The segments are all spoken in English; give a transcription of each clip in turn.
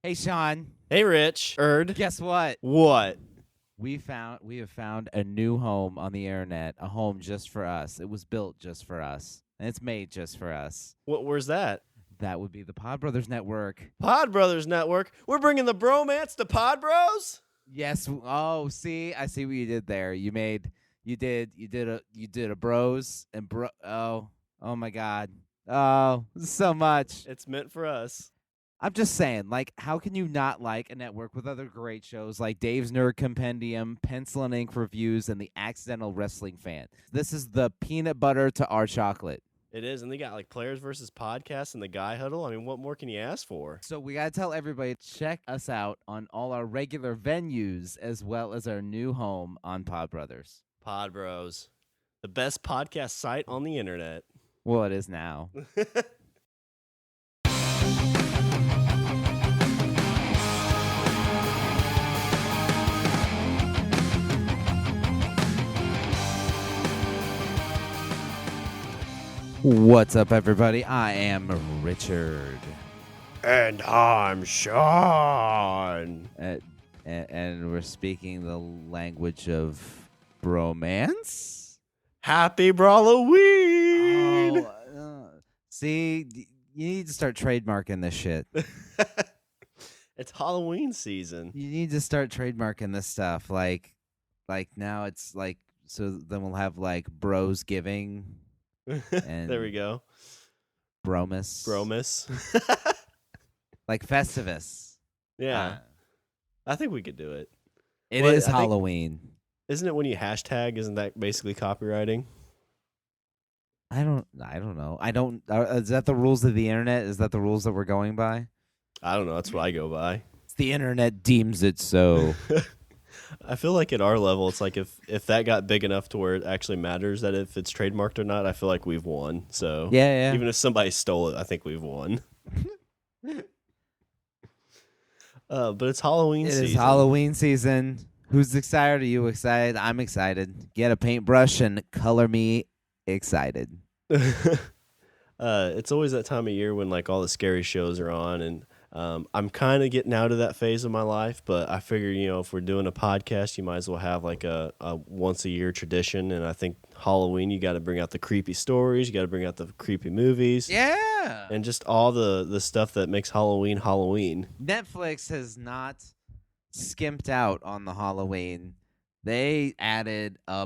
Hey, Sean. Hey, Rich. Erd. Guess what? What? We have found a new home on the internet, a home just for us. It was built just for us, and it's made just for us. Where's that? That would be the Pod Brothers Network. Pod Brothers Network. We're bringing the bromance to Pod Bros. Yes. Oh, see, I see what you did there. You did a bros and Oh my God. Oh, so much. It's meant for us. I'm just saying, like, how can you not like a network with other great shows like Dave's Nerd Compendium, Pencil and Ink Reviews, and The Accidental Wrestling Fan? This is the peanut butter to our chocolate. It is, and they got like Players versus Podcasts and the Guy Huddle. I mean, what more can you ask for? So we got to tell everybody, check us out on all our regular venues as well as our new home on Pod Brothers. Pod Bros, the best podcast site on the internet. Well, it is now. What's up, everybody? I am Richard. And I'm Sean. And we're speaking the language of bromance? Happy Brolloween! See, you need to start trademarking this shit. It's Halloween season. You need to start trademarking this stuff. Like now it's like, so then we'll have like bros giving. And there we go. Bromus. Like Festivus. Yeah. I think we could do it. It is Halloween. Isn't it when you hashtag? Isn't that basically copywriting? I don't know. Is that the rules of the internet? Is that the rules that we're going by? I don't know. That's what I go by. The internet deems it so. I feel like at our level, it's like if that got big enough to where it actually matters that if it's trademarked or not, I feel like we've won. So yeah. Even if somebody stole it, I think we've won. But it's Halloween season. It is Halloween season. Who's excited? Are you excited? I'm excited. Get a paintbrush and color me excited. It's always that time of year when like all the scary shows are on, and I'm kind of getting out of that phase of my life, but I figure, if we're doing a podcast, you might as well have like a once a year tradition. And I think Halloween, you got to bring out the creepy stories, you got to bring out the creepy movies, and just all the stuff that makes Halloween Halloween. Netflix has not skimped out on the Halloween. They added a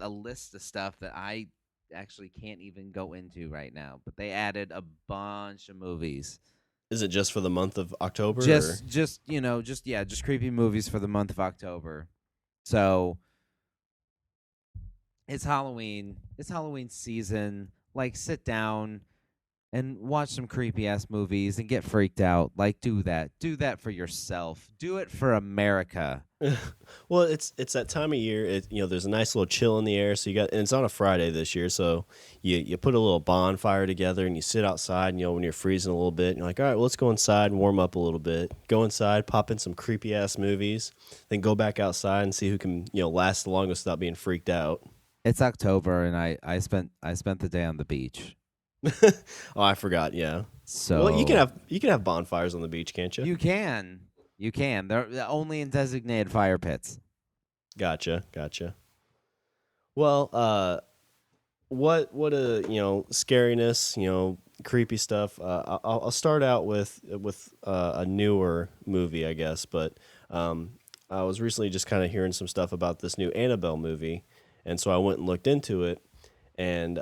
list of stuff that I actually can't even go into right now, but they added a bunch of movies. Is it just for the month of October? Just creepy movies for the month of October. So it's Halloween. It's Halloween season. Like, sit down and watch some creepy ass movies and get freaked out. Like, do that. Do that for yourself. Do it for America. Well, it's that time of year. There's a nice little chill in the air. So and it's on a Friday this year. So you put a little bonfire together and you sit outside. And, when you're freezing a little bit, and you're like, all right, well, let's go inside and warm up a little bit. Go inside, pop in some creepy ass movies, then go back outside and see who can last the longest without being freaked out. It's October, and I spent the day on the beach. Oh, I forgot. Yeah. So well, you can have bonfires on the beach, can't you? You can. They're only in designated fire pits. Gotcha. Well, what scariness, creepy stuff. I'll start out with a newer movie, I guess. But I was recently just kind of hearing some stuff about this new Annabelle movie, and so I went and looked into it, and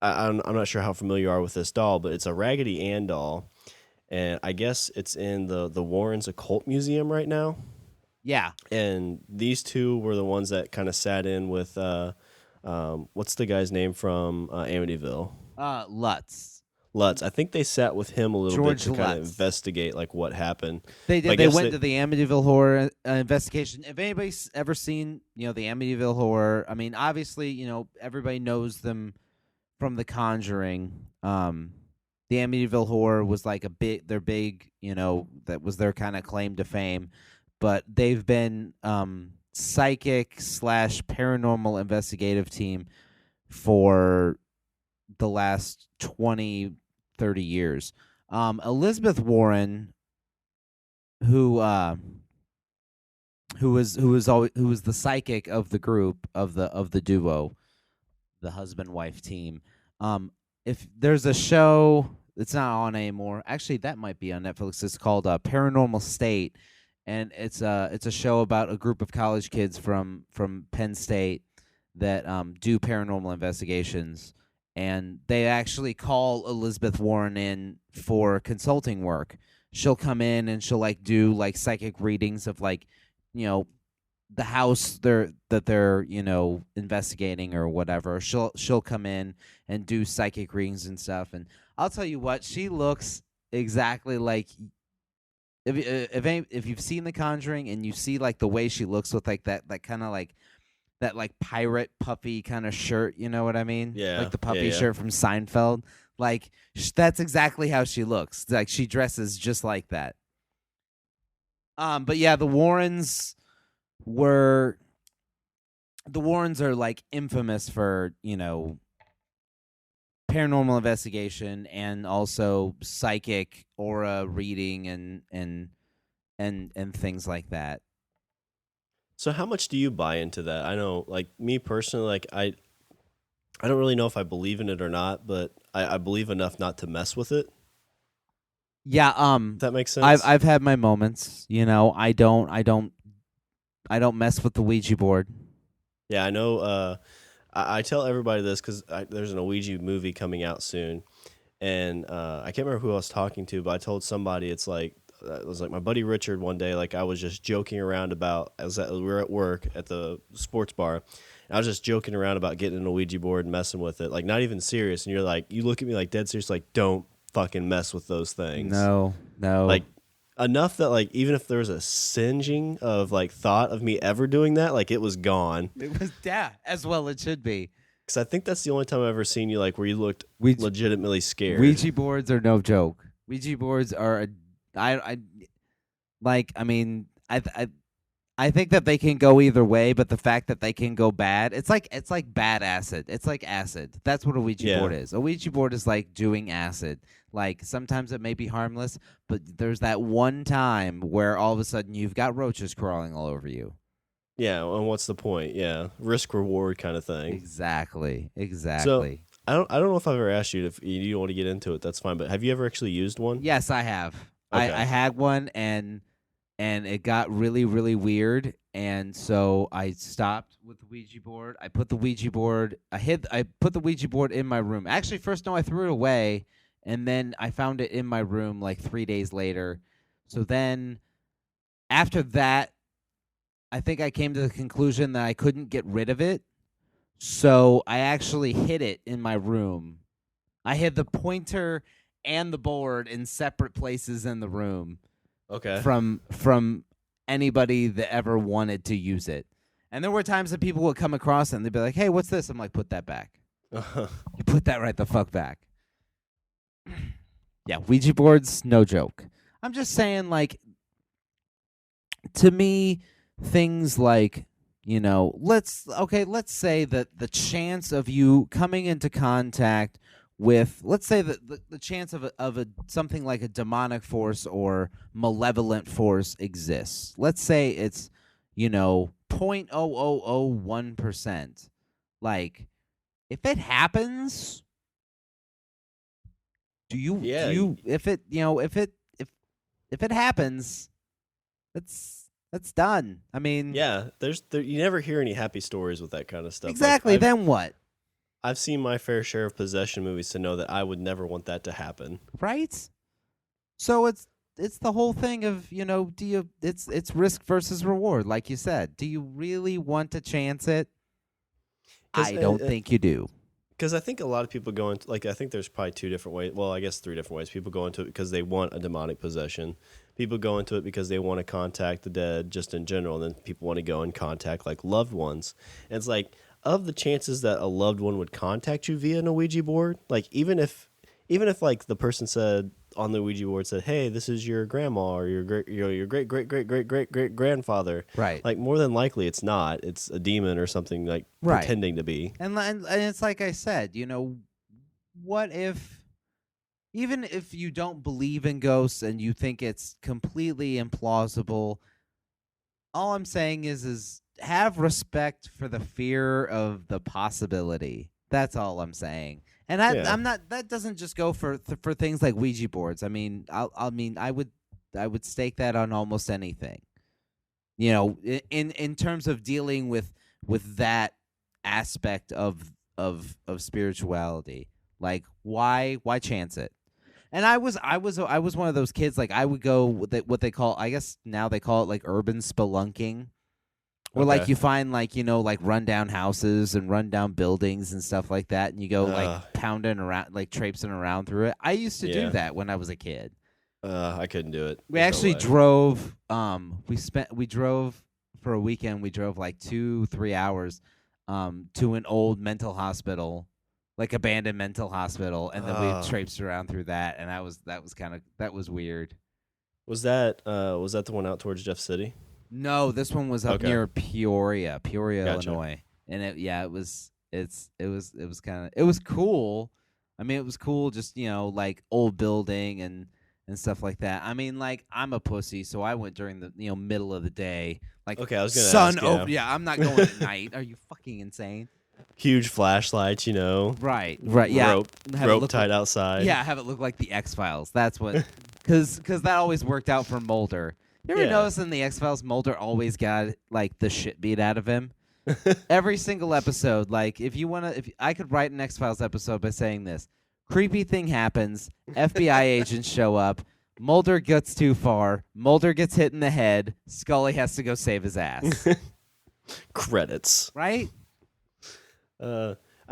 I'm not sure how familiar you are with this doll, but it's a Raggedy Ann doll. And I guess it's in the Warrens Occult Museum right now. Yeah. And these two were the ones that kind of sat in with, what's the guy's name from Amityville? Lutz. I think they sat with him a little George bit to kind of Lutz. Investigate like what happened. They did. They went to the Amityville horror investigation. If anybody's ever seen, the Amityville horror, I mean, obviously, everybody knows them from The Conjuring. The Amityville horror was like their big, that was their kind of claim to fame. But they've been psychic / paranormal investigative team for the last 20, 30 years. Elizabeth Warren, who who was the psychic of the group of the duo, the husband wife team. If there's a show, it's not on anymore. Actually, that might be on Netflix. It's called Paranormal State, and it's a show about a group of college kids from Penn State that do paranormal investigations, and they actually call Elizabeth Warren in for consulting work. She'll come in and she'll like do like psychic readings of like, you know, the house they're investigating or whatever. She'll come in and do psychic readings and stuff. And I'll tell you what, she looks exactly like if you've seen The Conjuring and you see like the way she looks with like that kind of like that like pirate puffy kind of shirt, you know what I mean? Yeah, Like the puffy yeah. shirt from Seinfeld. Like that's exactly how she looks. Like she dresses just like that. But yeah, were the Warrens are like infamous for, paranormal investigation and also psychic aura reading and things like that. So how much do you buy into that? I know, like me personally, like I don't really know if I believe in it or not, but I believe enough not to mess with it. Yeah, If that makes sense. I've had my moments, I don't mess with the Ouija board. Yeah, I know. I tell everybody this because there's an Ouija movie coming out soon, and I can't remember who I was talking to, but I told somebody it was like my buddy Richard one day. Like I was just joking around about we were at work at the sports bar. And I was just joking around about getting an Ouija board and messing with it, like not even serious. And you're like, you look at me like dead serious, like don't fucking mess with those things. No. Like enough that like even if there was a singeing of like thought of me ever doing that, like it was gone. It was as well it should be. Because I think that's the only time I've ever seen you like where you looked legitimately scared. Ouija boards are no joke. Ouija boards are I think that they can go either way, but the fact that they can go bad, it's like bad acid. It's like acid. That's what a Ouija board is. A Ouija board is like doing acid. Like sometimes it may be harmless, but there's that one time where all of a sudden you've got roaches crawling all over you. Yeah, and what's the point? Yeah, risk reward kind of thing. Exactly. So I don't know if I've ever asked you if you don't want to get into it. That's fine. But have you ever actually used one? Yes, I have. Okay. I had one and it got really, really weird, and so I stopped with the Ouija board. I put the Ouija board in my room. Actually, first no, I threw it away, and then I found it in my room like 3 days later. So then after that, I think I came to the conclusion that I couldn't get rid of it. So I actually hid it in my room. I hid the pointer and the board in separate places in the room. Okay. From anybody that ever wanted to use it. And there were times that people would come across it and they'd be like, "Hey, what's this?" I'm like, "Put that back." You put that right the fuck back. Yeah, Ouija boards, no joke. I'm just saying, like, to me, things like, let's say that the chance of you coming into contact with, let's say that the chance of a something like a demonic force or malevolent force exists. Let's say it's 0.0001%. Like, if it happens, if it happens, that's done. I mean, yeah, you never hear any happy stories with that kind of stuff. Exactly. Like, then what? I've seen my fair share of possession movies to know that I would never want that to happen. Right? So it's the whole thing of, it's risk versus reward, like you said. Do you really want to chance it? I don't think you do. Because I think a lot of people go into, like, I think there's probably two different ways. Well, I guess three different ways. People go into it because they want a demonic possession. People go into it because they want to contact the dead just in general. And then people want to go and contact, like, loved ones. And it's like, of the chances that a loved one would contact you via an Ouija board, like, even if like the person said on the Ouija board said, "Hey, this is your grandma or your great great grandfather," Right? Like, more than likely, it's not. It's a demon or something, like, Right. pretending to be. And it's like I said, what if even if you don't believe in ghosts and you think it's completely implausible, all I'm saying is have respect for the fear of the possibility. That's all I'm saying. And Yeah. I'm not. That doesn't just go for things like Ouija boards. I would stake that on almost anything. You know, in terms of dealing with that aspect of spirituality. Like, why chance it? And I was one of those kids. Like, I would go with what they call, I guess now they call it like urban spelunking, where like Okay. you find like, like rundown houses and rundown buildings and stuff like that, and you go like Uh, pounding around, like traipsing around through it. I used to do yeah. that when I was a kid. I couldn't do it. We There's no actually way. drove. We drove for a weekend. We drove like 2-3 hours, to an old mental hospital, like abandoned mental hospital, and then we Uh, traipsed around through that, and that was weird. was that the one out towards Jeff City? No, this one was up Okay. near Peoria, Gotcha. Illinois, and it was kind of, it was cool. I mean, it was cool, just like old building and stuff like that. I mean, like, I'm a pussy, so I went during the middle of the day, like Okay, I was gonna sun ask. Yeah. over. Yeah, I'm not going at night. Are you fucking insane? Huge flashlights, Right, right. Yeah, rope have it look tied outside. yeah, have it look like the X-Files. That's what, because that always worked out for Mulder. You ever Yeah. notice in the X-Files, Mulder always got like the shit beat out of him? Every single episode. Like, if I could write an X-Files episode by saying this: creepy thing happens, FBI agents show up, Mulder gets too far, Mulder gets hit in the head, Scully has to go save his ass. Credits. Right?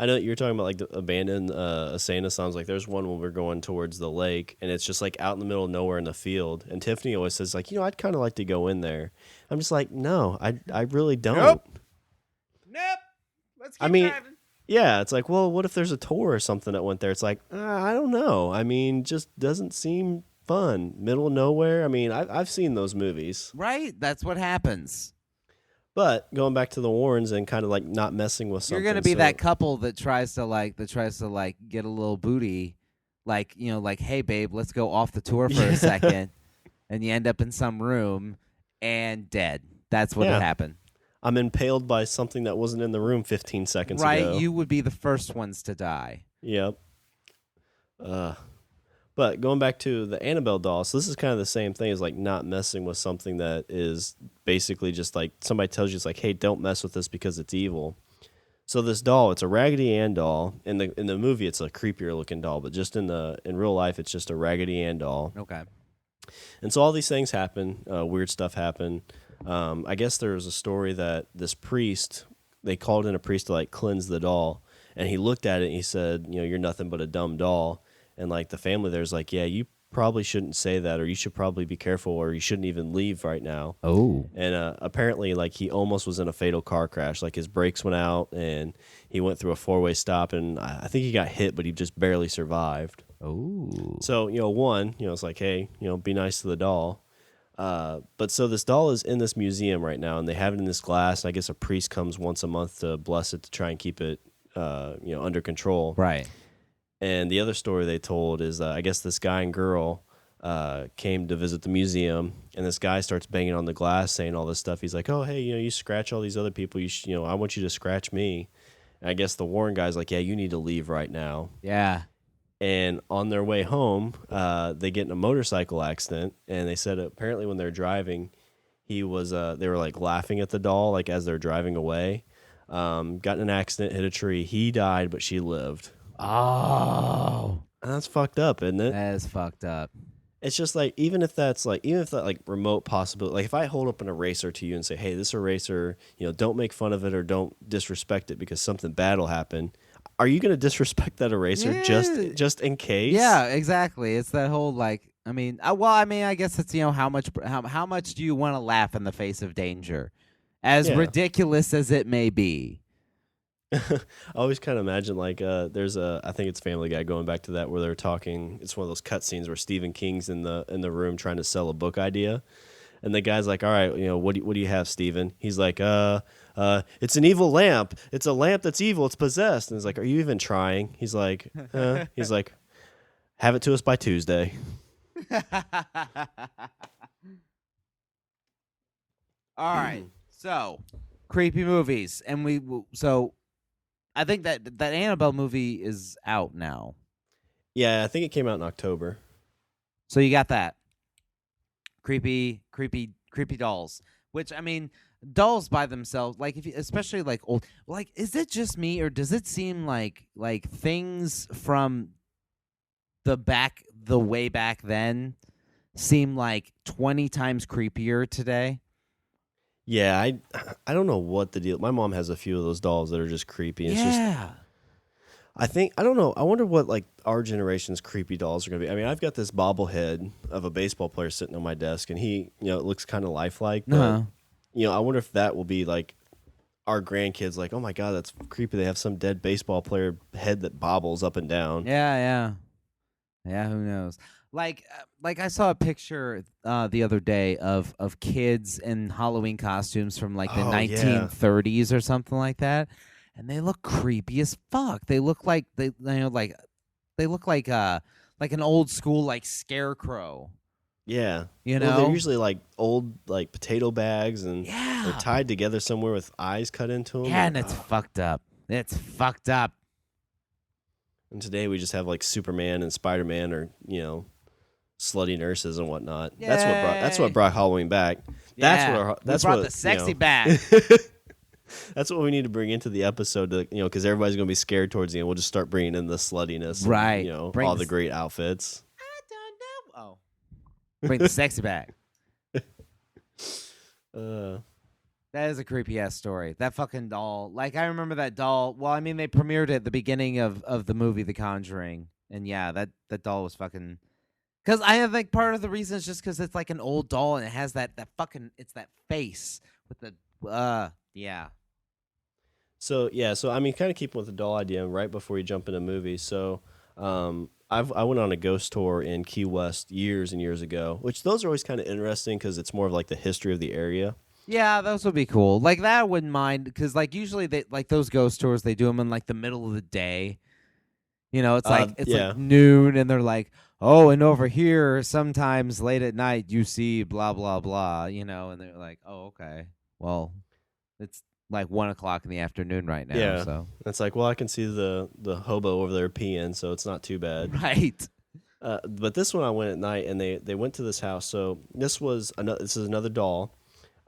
I know you're talking about like the abandoned insane asylums. Like there's one when we're going towards the lake, and it's just like out in the middle of nowhere in the field. And Tiffany always says like, I'd kind of like to go in there. I'm just like, no, I really don't. Nope. Let's I mean, yeah, it's like, well, what if there's a tour or something that went there? It's like, I don't know. I mean, just doesn't seem fun. Middle of nowhere. I mean, I've seen those movies. Right? That's what happens. But going back to the Warrens and kind of like not messing with something. You're gonna be so, that couple that tries to get a little booty, like, like, hey babe, let's go off the tour for a second, and you end up in some room and dead. That's what Yeah. happened. I'm impaled by something that wasn't in the room 15 seconds Right? ago. You would be the first ones to die. Yep. But going back to the Annabelle doll, so this is kind of the same thing as like not messing with something that is basically just like somebody tells you it's like, hey, don't mess with this because it's evil. So this doll, it's a Raggedy Ann doll. In the movie, it's a creepier looking doll, but just in real life, it's just a Raggedy Ann doll. Okay. And so all these things happen, weird stuff happen. I guess there was a story that this priest, they called in a priest to like cleanse the doll, and he looked at it and he said, you're nothing but a dumb doll. And like the family there's like, yeah, you probably shouldn't say that, or you should probably be careful, or you shouldn't even leave right now. Oh. And apparently, like he almost was in a fatal car crash. Like his brakes went out, and he went through a 4-way stop, and I think he got hit, but he just barely survived. Oh. So it's like, hey, be nice to the doll. But so this doll is in this museum right now, and they have it in this glass. And I guess a priest comes once a month to bless it to try and keep it, under control. Right. And the other story they told is, I guess this guy and girl came to visit the museum, and this guy starts banging on the glass, saying all this stuff. He's like, "Oh, hey, you scratch all these other people. I want you to scratch me." And I guess the Warren guy's like, "Yeah, you need to leave right now." Yeah. And on their way home, they get in a motorcycle accident, and they said apparently when they're driving, they were like laughing at the doll like as they're driving away. Got in an accident, hit a tree. He died, but she lived. Oh. And that's fucked up, isn't it? That is fucked up. It's just like even if that like remote possibility, like if I hold up an eraser to you and say, "Hey, this eraser, don't make fun of it or don't disrespect it because something bad will happen," are you going to disrespect that eraser Yeah. just in case? Yeah, exactly. It's that whole like, I guess it's how much do you want to laugh in the face of danger, as Yeah. ridiculous as it may be. I always kind of imagine like there's I think it's Family Guy going back to that where they're talking. It's one of those cut scenes where Stephen King's in the room trying to sell a book idea, and the guy's like, "All right, what do you have, Stephen?" He's like, it's an evil lamp. It's a lamp that's evil. It's possessed." And he's like, "Are you even trying?" He's like, He's like, Have it to us by Tuesday. All right. So, creepy movies, and so I think that Annabelle movie is out now. Yeah, I think it came out in October. So you got that. Creepy dolls. Which, I mean, dolls by themselves, like, if you, especially like old, like, is it just me, or does it seem like things from the way back then seem like 20 times creepier today? Yeah, I don't know what the deal. My mom has a few of those dolls that are just creepy. It's just I don't know. I wonder what like our generation's creepy dolls are gonna be. I mean, I've got this bobblehead of a baseball player sitting on my desk, and he, it looks kind of lifelike. But I wonder if that will be like our grandkids. Like, oh my god, that's creepy. They have some dead baseball player head that bobbles up and down. Yeah. Who knows? Like I saw a picture the other day of kids in Halloween costumes from like the 1930s or something like that, and they look creepy as fuck. They look like they look like an old school like scarecrow. Yeah, Well, they're usually like old like potato bags, and they're tied together somewhere with eyes cut into them. Yeah, and it's fucked up. It's fucked up. And today we just have like Superman and Spider-Man, or slutty nurses and whatnot. Yay. That's what brought Halloween back. Yeah, That's brought what the sexy back. That's what we need to bring into the episode, because everybody's gonna be scared towards the end. We'll just start bringing in the sluttiness, right? And, all the great outfits. I don't know. Oh, bring the sexy back. That is a creepy ass story. That fucking doll. Like, I remember that doll. Well, I mean, they premiered it at the beginning of the movie The Conjuring, and yeah, that doll was fucking. Because I think part of the reason is just because it's like an old doll, and it has that fucking, it's that face with the yeah. So I mean, kind of keeping with the doll idea right before you jump into movies. So I went on a ghost tour in Key West years and years ago, which those are always kind of interesting because it's more of like the history of the area. Yeah, those would be cool. Like, that I wouldn't mind, because like usually they like those ghost tours, they do them in like the middle of the day. It's like like noon, and they're like, oh, and over here sometimes late at night you see blah blah blah, and they're like, oh, okay, well, it's like 1:00 in the afternoon right now. Yeah, so it's like, well, I can see the hobo over there peeing, so it's not too bad, right? But this one I went at night, and they went to this house. So this is another doll.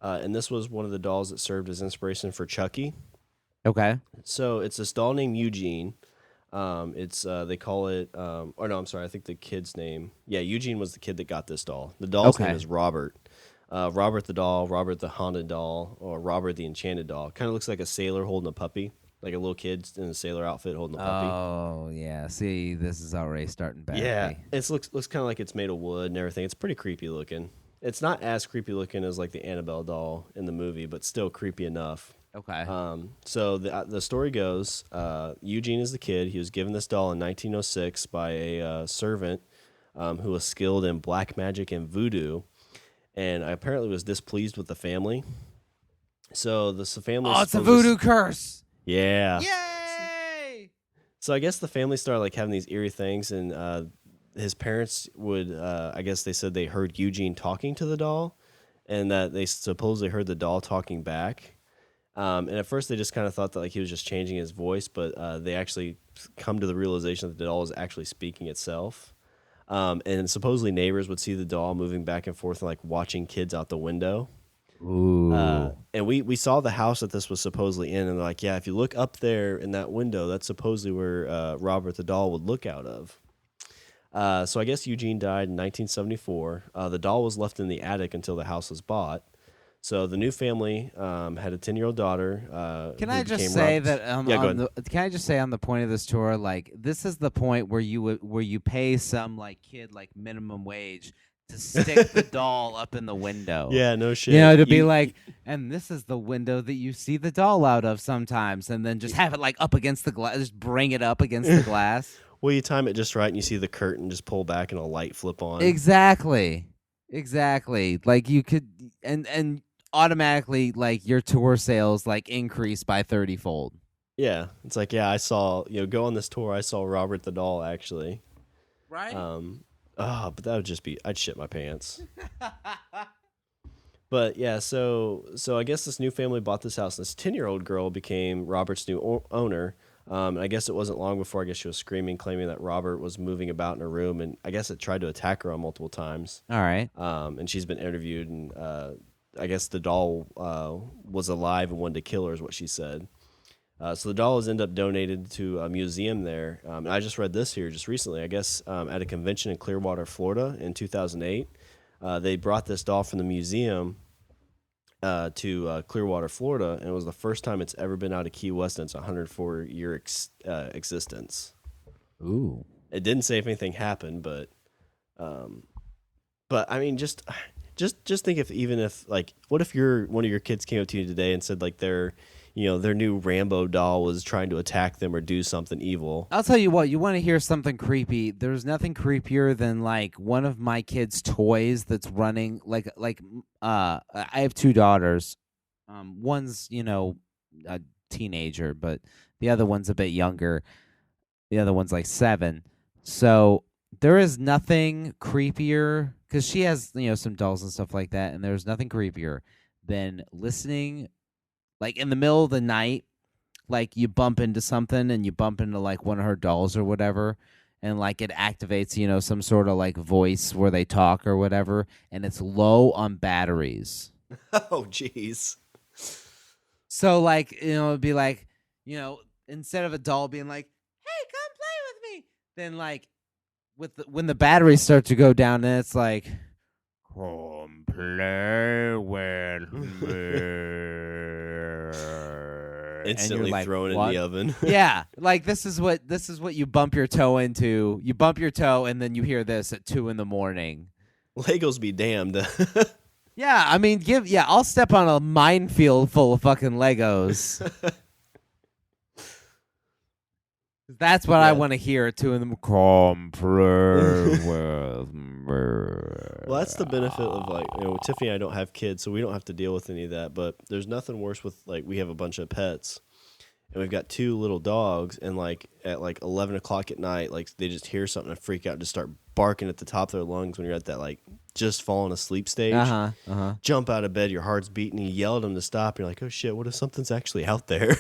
And this was one of the dolls that served as inspiration for Chucky. Okay. So it's this doll named Eugene. It's they call it or no, I'm sorry, I think the kid's name. Yeah, Eugene was the kid that got this doll. The doll's name is Robert. Robert the doll, Robert the haunted doll, or Robert the enchanted doll. Kind of looks like a sailor holding a puppy, like a little kid in a sailor outfit holding a puppy. Oh yeah, see, this is already starting bad. Yeah, it looks kind of like it's made of wood and everything. It's pretty creepy looking. It's not as creepy looking as like the Annabelle doll in the movie, but still creepy enough. Okay. So the story goes, Eugene is the kid. He was given this doll in 1906 by a servant who was skilled in black magic and voodoo, and apparently was displeased with the family. So the family. Oh, it's a voodoo curse. Yeah. Yay! So I guess the family started like having these eerie things, and his parents would, I guess they said they heard Eugene talking to the doll, and that they supposedly heard the doll talking back. And at first they just kind of thought that like he was just changing his voice, but they actually come to the realization that the doll was actually speaking itself. And supposedly neighbors would see the doll moving back and forth and like watching kids out the window. Ooh. And we saw the house that this was supposedly in, and they're like, yeah, if you look up there in that window, that's supposedly where Robert the doll would look out of. So I guess Eugene died in 1974. The doll was left in the attic until the house was bought. So the new family had a 10-year-old daughter. Can I just say that? Can I just say on the point of this tour, like, this is the point where you pay some like kid like minimum wage to stick the doll up in the window. Yeah, no shit. To be like, and this is the window that you see the doll out of sometimes, and then just have it like up against the glass, just bring it up against the glass. Well, you time it just right, and you see the curtain just pull back and a light flip on. Exactly. Like you could, and automatically, like, your tour sales like increase by 30-fold. Yeah, it's like, yeah, I saw, go on this tour. I saw Robert the doll actually. Right? But that would just be I'd shit my pants. But yeah, so I guess this new family bought this house. And this 10-year-old girl became Robert's new owner. And I guess it wasn't long before I guess she was screaming, claiming that Robert was moving about in her room, and I guess it tried to attack her on multiple times. All right. And she's been interviewed, and I guess the doll was alive and wanted to kill her, is what she said. So the doll was ended up donated to a museum there. And I just read this here just recently. I guess at a convention in Clearwater, Florida, in 2008, they brought this doll from the museum to Clearwater, Florida, and it was the first time it's ever been out of Key West in its 104-year existence. Ooh. It didn't say if anything happened, but I mean, just think if like, what if one of your kids came up to you today and said like their new Rambo doll was trying to attack them or do something evil? I'll tell you what, you want to hear something creepy. There's nothing creepier than like one of my kids' toys that's running I have two daughters. One's, a teenager, but the other one's a bit younger. The other one's like 7. So there is nothing creepier because she has, some dolls and stuff like that, and there's nothing creepier than listening like in the middle of the night, like you bump into something and you bump into like one of her dolls or whatever, and like it activates, some sort of like voice where they talk or whatever, and it's low on batteries. Oh, jeez. So like, it'd be like, instead of a doll being like, "Hey, come play with me," then like when the batteries start to go down, then it's like, "Come play with me." Instantly like, thrown what? in the oven. Yeah, like this is what you bump your toe into. You bump your toe, and then you hear this at 2 a.m. Legos be damned. Yeah, I mean, I'll step on a minefield full of fucking Legos. That's what I want to hear at 2 a.m. Come play with me. Well, that's the benefit of like, Tiffany and I don't have kids, so we don't have to deal with any of that. But there's nothing worse with like, we have a bunch of pets, and we've got 2 little dogs, and like at like 11 o'clock at night, like they just hear something and freak out and just start barking at the top of their lungs when you're at that like just falling asleep stage. Jump out of bed, your heart's beating, you yell at them to stop. You're like, oh shit, what if something's actually out there?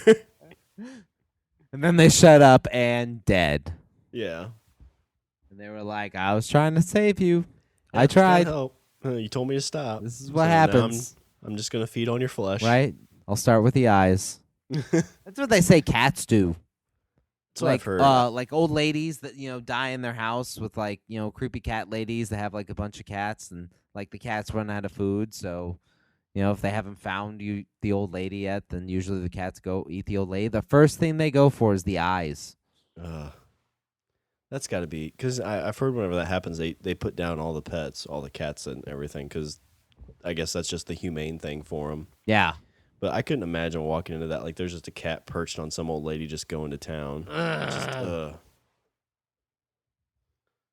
And then they shut up and dead. Yeah. And they were like, I was trying to save you. Yeah, I tried. Help. You told me to stop. This is what happens. I'm just going to feed on your flesh. Right? I'll start with the eyes. That's what they say cats do. That's what I've heard. Like old ladies that, die in their house with like, creepy cat ladies that have like a bunch of cats, and like the cats run out of food. So, if they haven't found the old lady yet, then usually the cats go eat the old lady. The first thing they go for is the eyes. That's got to be, because I've heard whenever that happens, they put down all the pets, all the cats and everything, because I guess that's just the humane thing for them. Yeah. But I couldn't imagine walking into that. Like, there's just a cat perched on some old lady just going to town.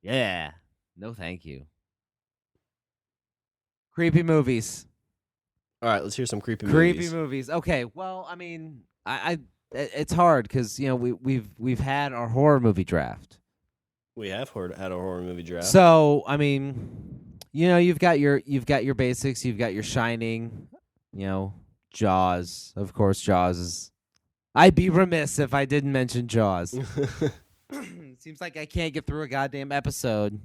Yeah. No, thank you. Creepy movies. All right, let's hear some creepy movies. Okay. Well, I mean, it's hard because we've had our horror movie draft. We have had a horror movie draft. So I mean, you've got your basics. You've got your Shining. Jaws. Of course, Jaws is. I'd be remiss if I didn't mention Jaws. Seems like I can't get through a goddamn episode.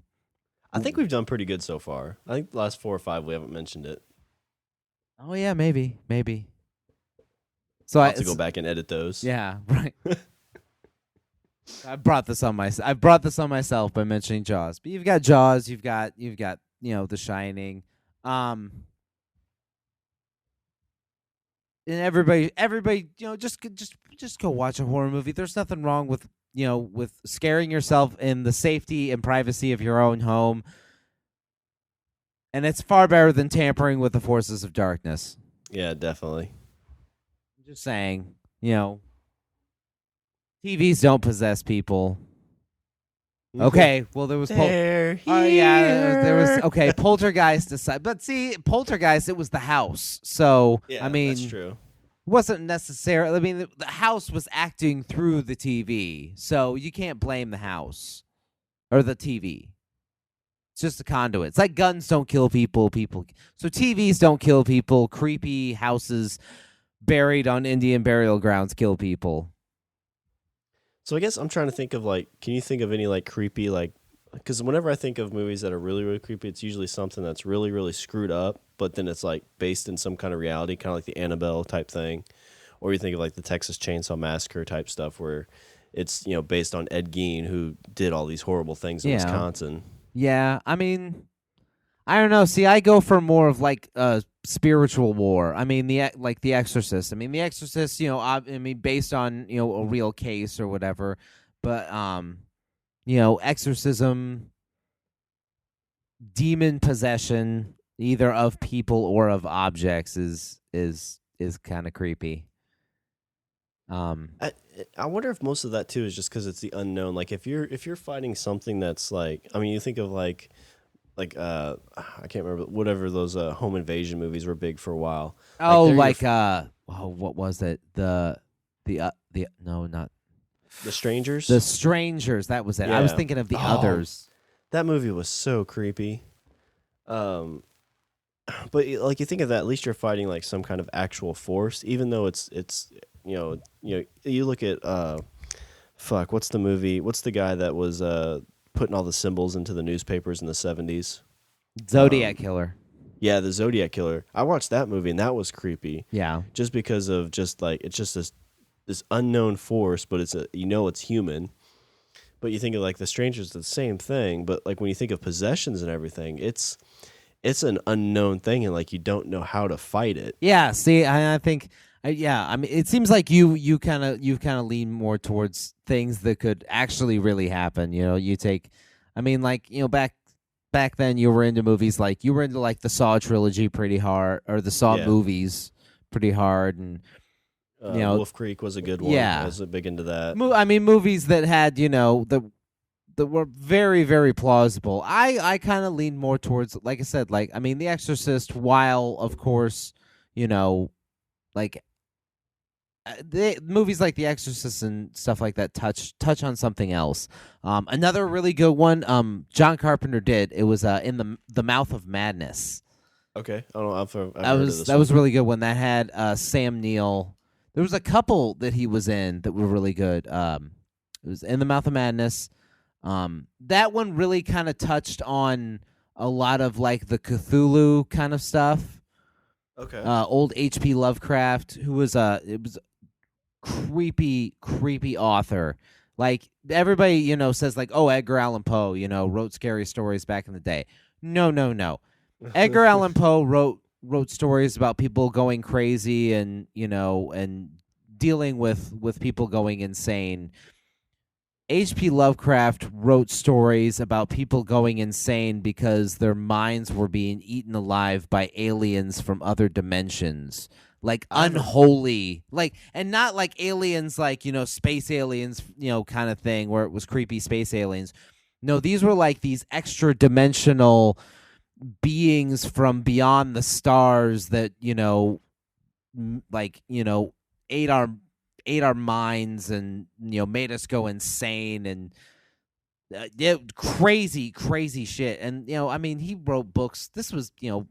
I think we've done pretty good so far. I think the last 4 or 5 we haven't mentioned it. Oh yeah, maybe. So I'll have to go back and edit those. Yeah, right. I brought this on myself by mentioning Jaws. But you've got Jaws, you've got The Shining. And everybody just go watch a horror movie. There's nothing wrong with scaring yourself in the safety and privacy of your own home. And it's far better than tampering with the forces of darkness. Yeah, definitely. I'm just saying, TVs don't possess people. Okay, well there was there yeah, I mean, that's true. It wasn't necessarily, I mean, the house was acting through the TV. So, you can't blame the house. or the TV. It's just a conduit. It's like guns don't kill people. So TVs don't kill people. Creepy houses buried on Indian burial grounds kill people. So I guess I'm trying to think of like, can you think of any like creepy like? Because whenever I think of movies that are really really creepy, it's usually something that's really really screwed up, but then it's like based in some kind of reality, kind of like the Annabelle type thing, or you think of like the Texas Chainsaw Massacre type stuff where it's based on Ed Gein who did all these horrible things in Wisconsin. Yeah, I mean, I don't know. See, I go for more of like spiritual war. I mean, like The Exorcist. I mean, The Exorcist. I mean, based on a real case or whatever. But exorcism, demon possession, either of people or of objects, is kind of creepy. I wonder if most of that too is just because it's the unknown. Like if you're fighting something that's like, I mean, you think of like I can't remember, whatever those home invasion movies were big for a while. Oh, what was it? No, not The Strangers. The Strangers. That was it. I was thinking of The Others. That movie was so creepy. But like you think of that, at least you're fighting like some kind of actual force, even though it's you look at what's the movie? What's the guy that was putting all the symbols into the newspapers in the 70s? Zodiac Killer. Yeah, the Zodiac Killer. I watched that movie and that was creepy. Yeah. Just because of it's just this unknown force, but it's human. But you think of like The Strangers, the same thing, but like when you think of possessions and everything, it's an unknown thing and like you don't know how to fight it. Yeah, see, I think I mean, it seems like you kind of lean more towards things that could actually really happen. You take, I mean, like back then you were into movies like the Saw trilogy pretty hard, or the Saw movies pretty hard, and Wolf Creek was a good one. Yeah, I was big into that. I mean, movies that had that were very very plausible. I kind of lean more towards, like I said, like I mean, The Exorcist, while of course like. The movies like The Exorcist and stuff like that touch on something else. Another really good one, John Carpenter did. It was in the Mouth of Madness. Okay, I don't know. I've heard that of this was a really good one. That had Sam Neill. There was a couple that he was in that were really good. It was In the Mouth of Madness. That one really kind of touched on a lot of like the Cthulhu kind of stuff. Okay. Old H.P. Lovecraft, who was it was creepy author. Like everybody says like, oh, Edgar Allan Poe wrote scary stories back in the day. No. Edgar Allan Poe wrote stories about people going crazy and and dealing with people going insane. H.P. Lovecraft wrote stories about people going insane because their minds were being eaten alive by aliens from other dimensions. Like unholy, like, and not like aliens, like, space aliens, kind of thing where it was creepy space aliens. No, these were like these extra dimensional beings from beyond the stars that, ate our minds and, made us go insane and crazy shit. And, I mean, he wrote books. This was, in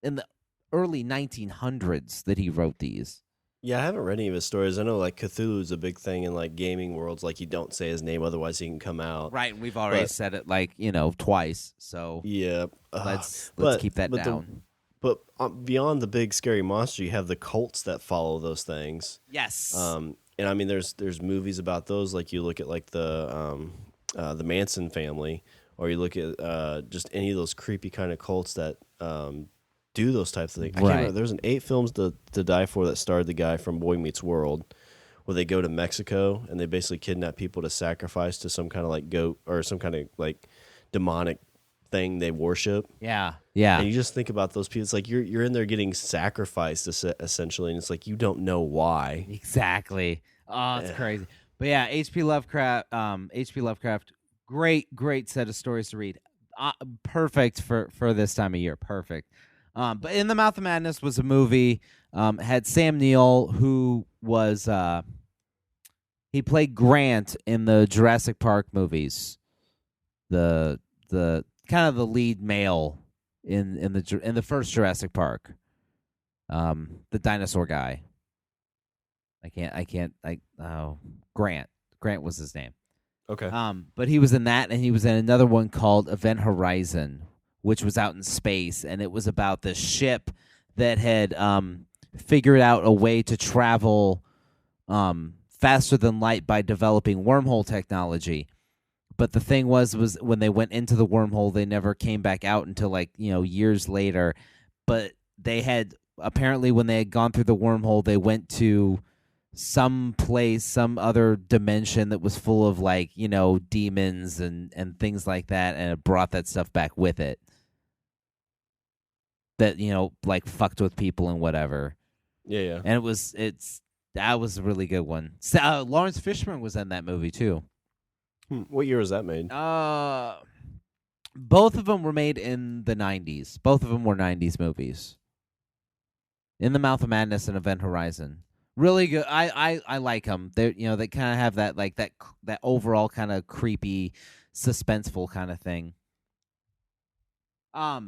the early 1900s that he wrote these. Yeah, I haven't read any of his stories. I know like Cthulhu is a big thing in like gaming worlds. Like you don't say his name, otherwise he can come out. Right, and we've already said it like twice. So yeah, let's keep that down. But beyond the big scary monster, you have the cults that follow those things. Yes. And I mean, there's movies about those. Like you look at like the Manson family, or you look at just any of those creepy kind of cults that do those types of things. I can't remember. There's an 8 Films to Die For that starred the guy from Boy Meets World, where they go to Mexico and they basically kidnap people to sacrifice to some kind of like goat or some kind of like demonic thing they worship. Yeah. And you just think about those people. It's like you're in there getting sacrificed essentially, and it's like you don't know why. Exactly. Oh, it's crazy. But yeah, H.P. Lovecraft. Great set of stories to read. Perfect for this time of year. Perfect. But In the Mouth of Madness was a movie. Had Sam Neill, who was he played Grant in the Jurassic Park movies. the kind of the lead male in the first Jurassic Park. The dinosaur guy. Grant. Grant was his name. Okay. But he was in that, and he was in another one called Event Horizon, which was out in space, and it was about this ship that had figured out a way to travel faster than light by developing wormhole technology. But the thing was when they went into the wormhole, they never came back out until years later. But they had apparently when they had gone through the wormhole, they went to some place, some other dimension that was full of demons and things like that, and it brought that stuff back with it. That fucked with people and whatever. Yeah. And that was a really good one. So, Lawrence Fishburne was in that movie too. What year was that made? Both of them were made in the 90s. Both of them were 90s movies. In the Mouth of Madness and Event Horizon. Really good. I like them. They they kind of have that that overall kind of creepy, suspenseful kind of thing. But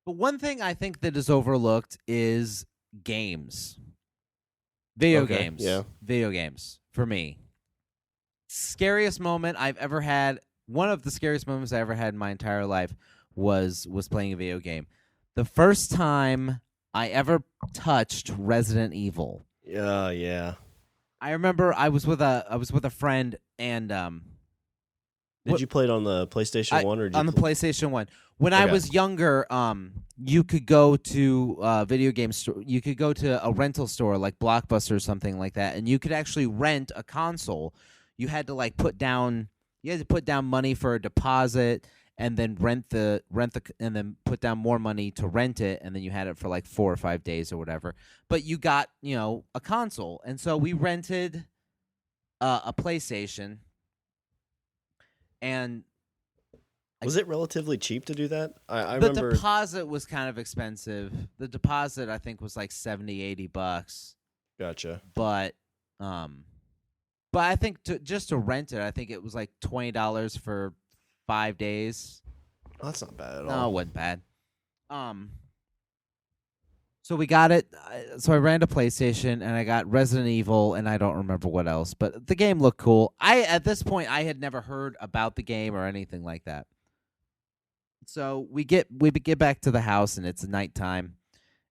one thing I think that is overlooked is games. Video games. Yeah. Video games for me. Scariest moment I've ever had. One of the scariest moments I ever had in my entire life was playing a video game. The first time I ever touched Resident Evil. Yeah. I remember I was with a friend and Did you play it on the PlayStation 1 or on the PlayStation 1? When I was younger, you could go to video game store. You could go to a rental store like Blockbuster or something like that, and you could actually rent a console. You had to put down money for a deposit, and then and then put down more money to rent it, and then you had it for 4 or 5 days or whatever. But you got a console, and so we rented a PlayStation. And was it relatively cheap to do that? I the remember deposit was kind of expensive. The deposit I think was $70-$80. Gotcha. But I think just to rent it, I think it was $20 for 5 days. Oh, that's not bad at all. No, it wasn't bad. So we got it. So I ran to PlayStation and I got Resident Evil and I don't remember what else, but the game looked cool. At this point I had never heard about the game or anything like that. So we get back to the house and it's nighttime,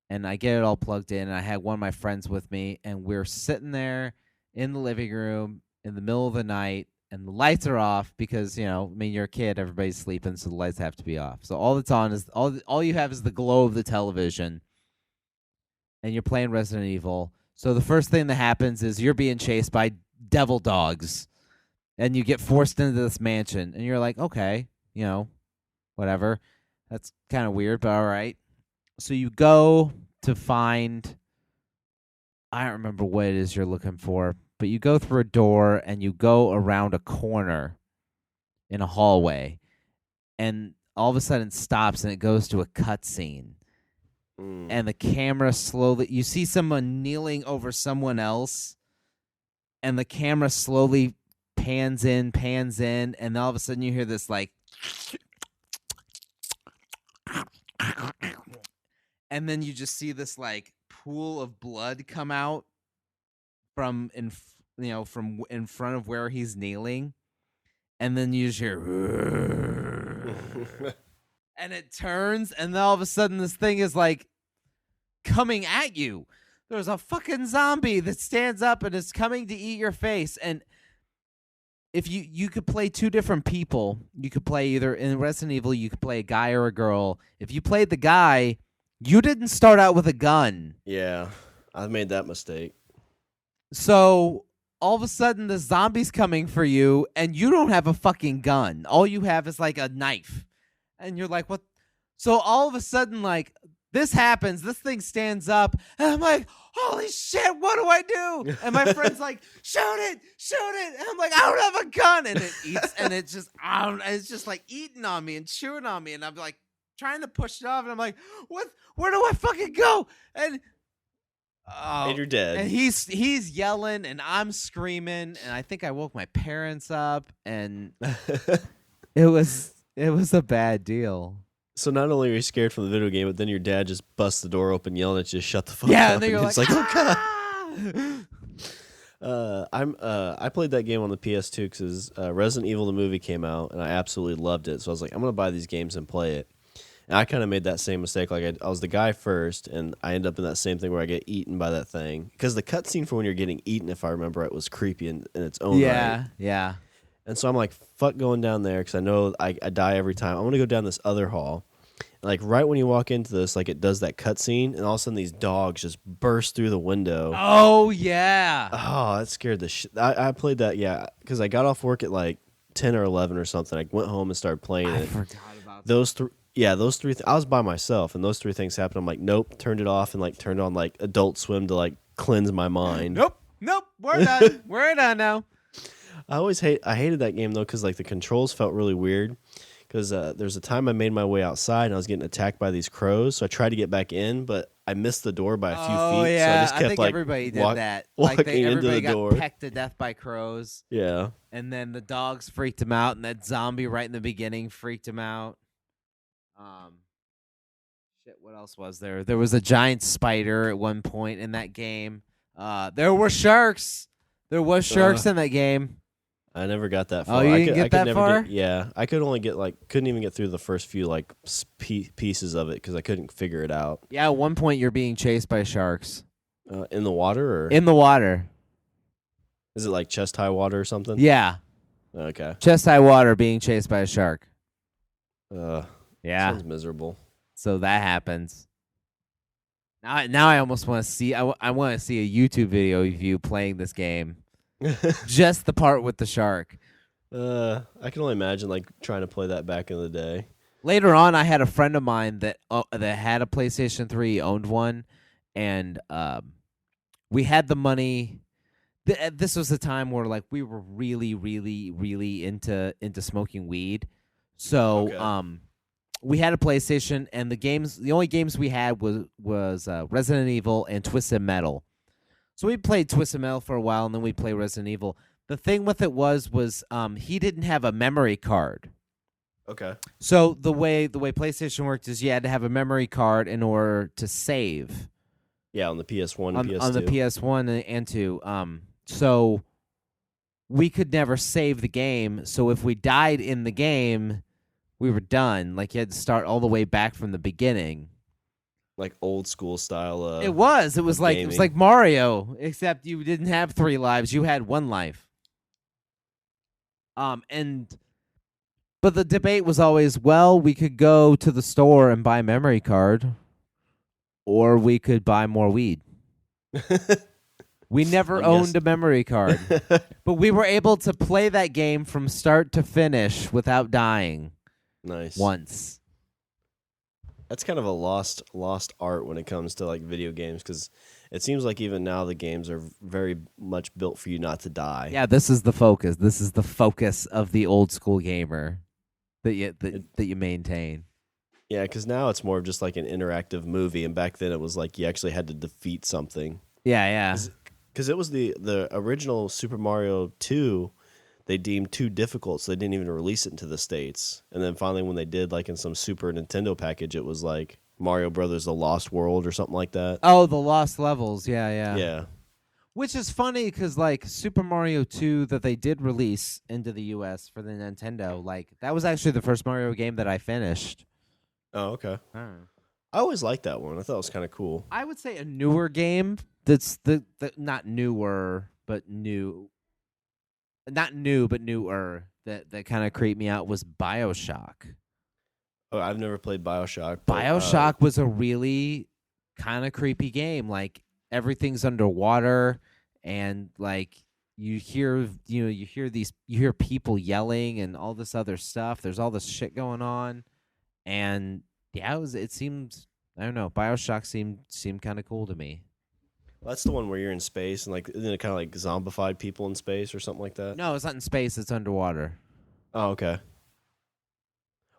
and I get it all plugged in, and I had one of my friends with me, and we're sitting there in the living room in the middle of the night, and the lights are off because you're a kid, everybody's sleeping, so the lights have to be off. So all that's on is all you have is the glow of the television. And you're playing Resident Evil. So the first thing that happens is you're being chased by devil dogs. And you get forced into this mansion. And you're like, okay, whatever. That's kind of weird, but all right. So you go to find, I don't remember what it is you're looking for, but you go through a door and you go around a corner in a hallway. And all of a sudden it stops and it goes to a cutscene. And the camera slowly, you see someone kneeling over someone else, and the camera slowly pans in, and all of a sudden you hear this and then you just see this pool of blood come out from in front of where he's kneeling, and then you just hear and it turns, and then all of a sudden this thing is coming at you. There's a fucking zombie that stands up and is coming to eat your face. And if you could play two different people, you could play either in Resident Evil, you could play a guy or a girl. If you played the guy, you didn't start out with a gun. Yeah, I've made that mistake. So all of a sudden the zombie's coming for you, and you don't have a fucking gun. All you have is a knife. And you're like, what? So all of a sudden, this happens. This thing stands up. And I'm like, holy shit, what do I do? And my friend's like, shoot it. And I'm like, I don't have a gun. And it eats. And it's just eating on me and chewing on me. And I'm trying to push it off. And I'm like, what? Where do I fucking go? And you're dead. And he's yelling and I'm screaming. And I think I woke my parents up. And It was a bad deal. So not only are you scared from the video game, but then your dad just busts the door open, yelling at you, "Shut the fuck Yeah, up!" and then you're it's like, "Oh god." ah! I played that game on the PS2 because Resident Evil the movie came out, and I absolutely loved it. So I was like, I'm gonna buy these games and play it. And I kind of made that same mistake. Like I was the guy first, and I end up in that same thing where I get eaten by that thing. Because the cutscene for when you're getting eaten, if I remember right, was creepy in its own right. Yeah. And so I'm like, fuck going down there because I know I die every time. I'm gonna go down this other hall. And like right when you walk into this, like it does that cutscene, and all of a sudden these dogs just burst through the window. Oh yeah. Oh, that scared the shit. I played that, yeah, because I got off work at like 10 or 11 or something. I went home and started playing I it. forgot about Those three. Yeah, those three. I was by myself, and those three things happened. I'm like, nope. Turned it off and like turned on like Adult Swim to like cleanse my mind. Nope. We're done. We're done now. I hated that game though because like the controls felt really weird. Because there's a time I made my way outside and I was getting attacked by these crows. So I tried to get back in, but I missed the door by a few feet. Oh yeah, so I just kept think like everybody did that. Like walking into everybody the got door. pecked to death by crows. Yeah. And then the dogs freaked him out, and that zombie right in the beginning freaked him out. Shit, what else was there? There was a giant spider at one point in that game. There were sharks. There was sharks in that game. I never got that far. Oh, you didn't get that far? Yeah, I could only get couldn't even get through the first few like pieces of it because I couldn't figure it out. Yeah, at one point you're being chased by sharks. In the water or in the water. Is it like chest high water or something? Yeah. Okay. Chest high water being chased by a shark. Yeah. Sounds miserable. So that happens. Now I almost want to see. I want to see a YouTube video of you playing this game. Just the part with the shark. I can only imagine like trying to play that back in the day. Later on, I had a friend of mine that had a PlayStation 3, owned one, and we had the money. This was a time where like we were really, really, really into smoking weed. So Okay. we had a PlayStation, and the only games we had was Resident Evil and Twisted Metal. So we played Twisted Metal for a while, and then we played Resident Evil. The thing with it was he didn't have a memory card. Okay. So the way PlayStation worked is you had to have a memory card in order to save. Yeah, on the PS1 and PS2. On the PS1 and 2. So we could never save the game. So if we died in the game, we were done. Like you had to start all the way back from the beginning. Like old school style. It was like gaming. it was like Mario, except you didn't have 3 lives. You had 1 life. But the debate was always, well, we could go to the store and buy a memory card, or we could buy more weed. We never owned a memory card, but we were able to play that game from start to finish without dying. Nice. Once. That's kind of a lost art when it comes to like video games because it seems like even now the games are very much built for you not to die. Yeah, this is the focus. This is the focus of the old school gamer that you maintain. Yeah, because now it's more of just like an interactive movie, and back then it was like you actually had to defeat something. Yeah. Because it was the original Super Mario 2. They deemed too difficult, so they didn't even release it into the States. And then finally, when they did, like in some Super Nintendo package, it was like Mario Brothers: The Lost World or something like that. Oh, the Lost Levels. Yeah. Yeah. Which is funny because like Super Mario 2 that they did release into the U.S. for the Nintendo, like that was actually the first Mario game that I finished. Oh, okay. I always liked that one. I thought it was kind of cool. I would say a newer game that's not newer, but new. Not new, but newer. That kind of creeped me out was BioShock. Oh, I've never played BioShock. BioShock was a really kind of creepy game. Like everything's underwater, and like you hear people yelling and all this other stuff. There's all this shit going on, and yeah, it seemed, I don't know. BioShock seemed kind of cool to me. Well, that's the one where you're in space and like isn't it kind of like zombified people in space or something like that? No, it's not in space. It's underwater. Oh, okay.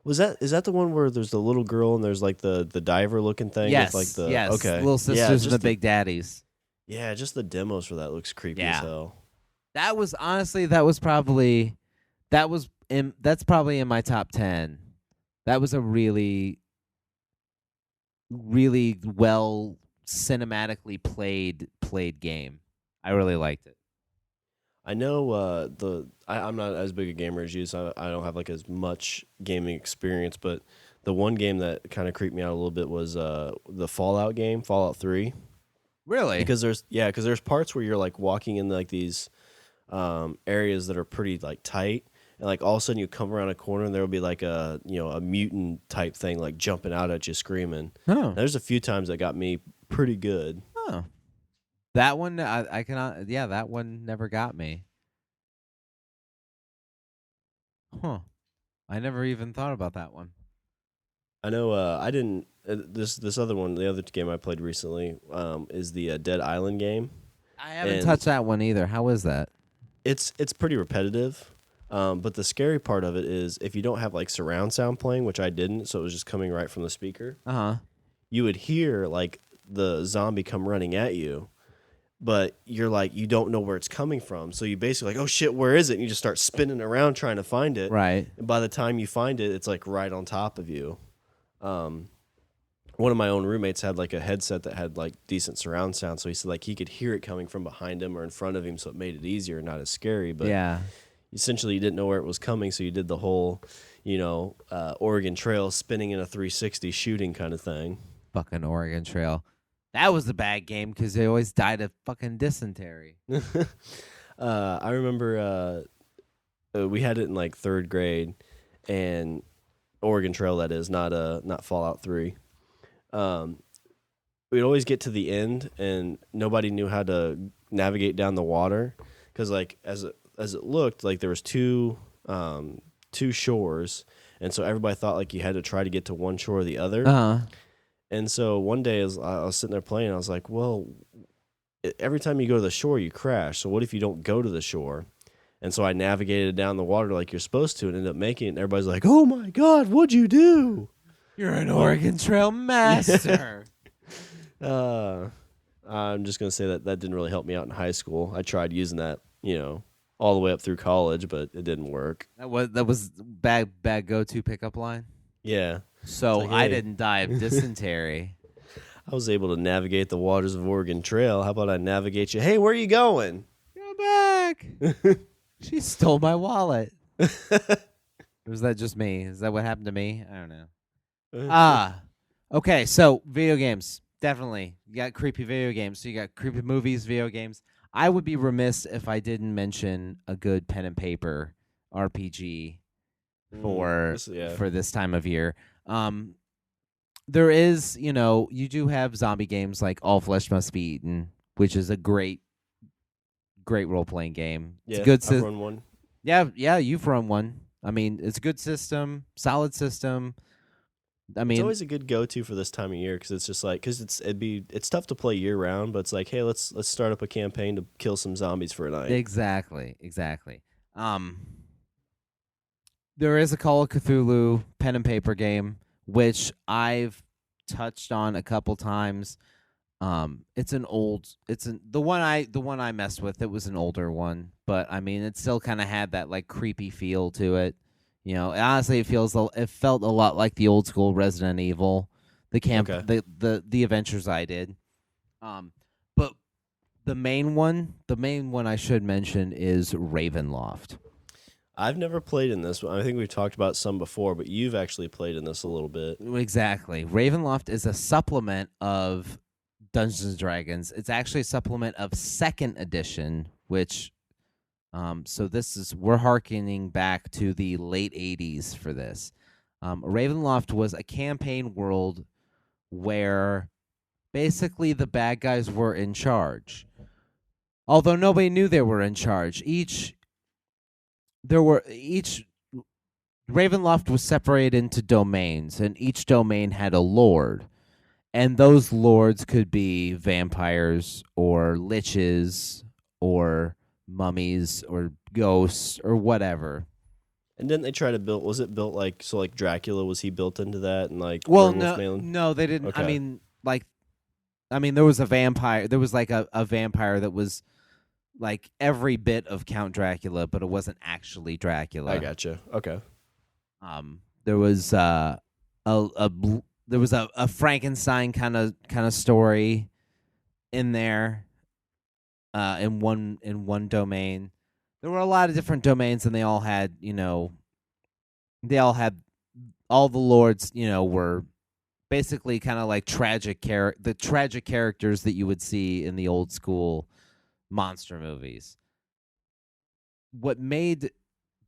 Is that the one where there's the little girl and there's like the diver looking thing? Yes. With like yes. Okay. Little sisters and the big daddies. Yeah, just the demos for that looks creepy as hell. That was honestly, that's probably in my top 10. That was a really, really well cinematically played game. I really liked it. I know I'm not as big a gamer as you, so I don't have like as much gaming experience. But the one game that kind of creeped me out a little bit was the Fallout game, Fallout 3, Really? because there's parts where you're like walking in like these areas that are pretty like tight, and like all of a sudden you come around a corner and there will be like a mutant type thing like jumping out at you screaming. Oh. There's a few times that got me pretty good. Oh. That one I cannot. Yeah, that one never got me. Huh. I never even thought about that one. I know I didn't this other one, the other game I played recently is the Dead Island game. I haven't And touched that one either. How is that? it's pretty repetitive. But the scary part of it is if you don't have like surround sound playing, which I didn't, so it was just coming right from the speaker, Uh-huh. you would hear like the zombie come running at you, but you're like you don't know where it's coming from. So you basically like, oh shit, where is it? And you just start spinning around trying to find it. Right. And by the time you find it, it's like right on top of you. One of my own roommates had like a headset that had like decent surround sound, so he said like he could hear it coming from behind him or in front of him, so it made it easier, not as scary. But yeah. essentially, you didn't know where it was coming, so you did the whole, Oregon Trail spinning in a 360 shooting kind of thing. Fucking Oregon Trail. That was a bad game because they always died of fucking dysentery. I remember we had it in like third grade, and Oregon Trail, that is, not Fallout 3. We'd always get to the end, and nobody knew how to navigate down the water because, like, as it looked, like there was two shores, and so everybody thought like you had to try to get to one shore or the other. Uh-huh. And so one day, as I was sitting there playing, I was like, well, every time you go to the shore, you crash. So what if you don't go to the shore? And so I navigated down the water like you're supposed to and ended up making it. And everybody's like, oh, my God, what'd you do? You're an Oregon Trail master. I'm just going to say that didn't really help me out in high school. I tried using that, all the way up through college, but it didn't work. That was bad go-to pickup line. Yeah. So like, I hey. didn't die of dysentery. I was able to navigate the waters of Oregon Trail. How about I navigate you? Hey, where are you going? Go back. She stole my wallet. Or was that just me? Is that what happened to me? I don't know. Okay, so video games. Definitely. You got creepy video games. So you got creepy movies, video games. I would be remiss if I didn't mention a good pen and paper RPG for this time of year. There is, you do have zombie games like All Flesh Must Be Eaten, which is a great role-playing game. Yeah, it's I've run one. Yeah, you've run one. I mean, it's a good system, solid system. I mean, it's always a good go-to for this time of year because it's just like it's tough to play year-round, but it's like, hey, let's start up a campaign to kill some zombies for a night. Exactly. There is a Call of Cthulhu pen and paper game, which I've touched on a couple times. The one I messed with. It was an older one, but I mean, it still kind of had that like creepy feel to it. Honestly, it felt a lot like the old school Resident Evil, the adventures I did. But the main one I should mention is Ravenloft. I've never played in this one. I think we've talked about some before, but you've actually played in this a little bit. Exactly. Ravenloft is a supplement of Dungeons and Dragons. It's actually a supplement of 2nd edition, which so we're hearkening back to the late 80s for this. Ravenloft was a campaign world where basically the bad guys were in charge. Although nobody knew they were in charge. Ravenloft was separated into domains, and each domain had a lord. And those lords could be vampires or liches or mummies or ghosts or whatever. And didn't they try to build? Was it built like Dracula? Was he built into that? And like, well, no, they didn't. Okay. I mean, there was a vampire. There was like a vampire that was like every bit of Count Dracula, but it wasn't actually I Dracula. gotcha. Okay. There was there was a Frankenstein kind of story in there, in one domain. There were a lot of different domains, and they all had all the lords, were basically kind of like the tragic characters that you would see in the old school monster movies. What made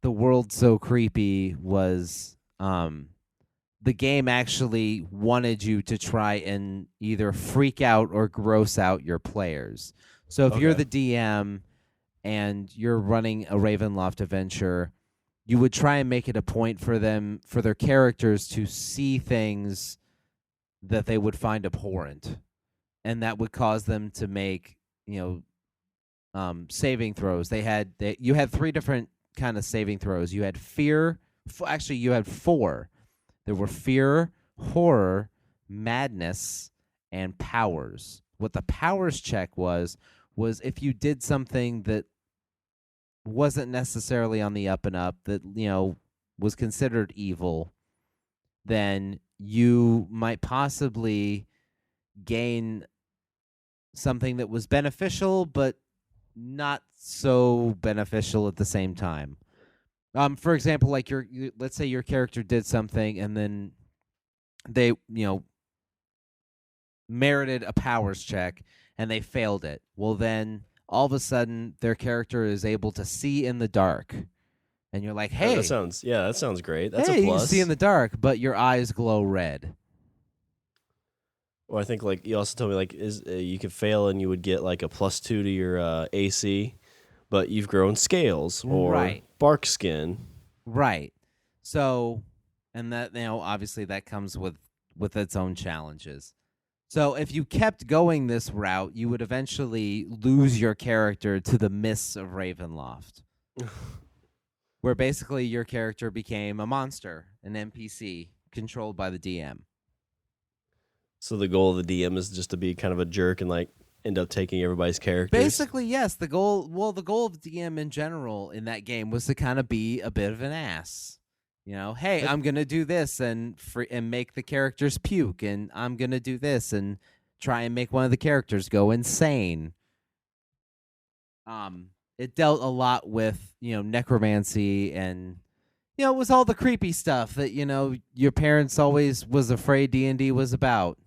the world so creepy was the game actually wanted you to try and either freak out or gross out your players. So if you're Okay. the DM and you're running a Ravenloft adventure, you would try and make it a point for their characters to see things that they would find abhorrent, and that would cause them to make saving throws. You had three different kind of saving throws. You had fear. Actually, you had four. There were fear, horror, madness, and powers. What the powers check was if you did something that wasn't necessarily on the up and up, that was considered evil, then you might possibly gain something that was beneficial but not so beneficial at the same time. For example, like let's say your character did something and then they merited a powers check and they failed it. Well, then all of a sudden their character is able to see in the dark, and you're like, hey, that sounds great. That's a you can plus. see in the dark, but your eyes glow red. Or I think like you also told me like you could fail and you would get like a +2 to your AC, but you've grown scales or Right. bark skin. Right. So, and that obviously that comes with its own challenges. So if you kept going this route, you would eventually lose your character to the mists of Ravenloft, where basically your character became a monster, an NPC controlled by the DM. So the goal of the DM is just to be kind of a jerk and like end up taking everybody's characters. Basically, yes. The goal of DM in general in that game was to kind of be a bit of an ass. Hey, I'm gonna do this and make the characters puke, and I'm gonna do this and try and make one of the characters go insane. It dealt a lot with necromancy, and it was all the creepy stuff that your parents always was afraid D&D was about.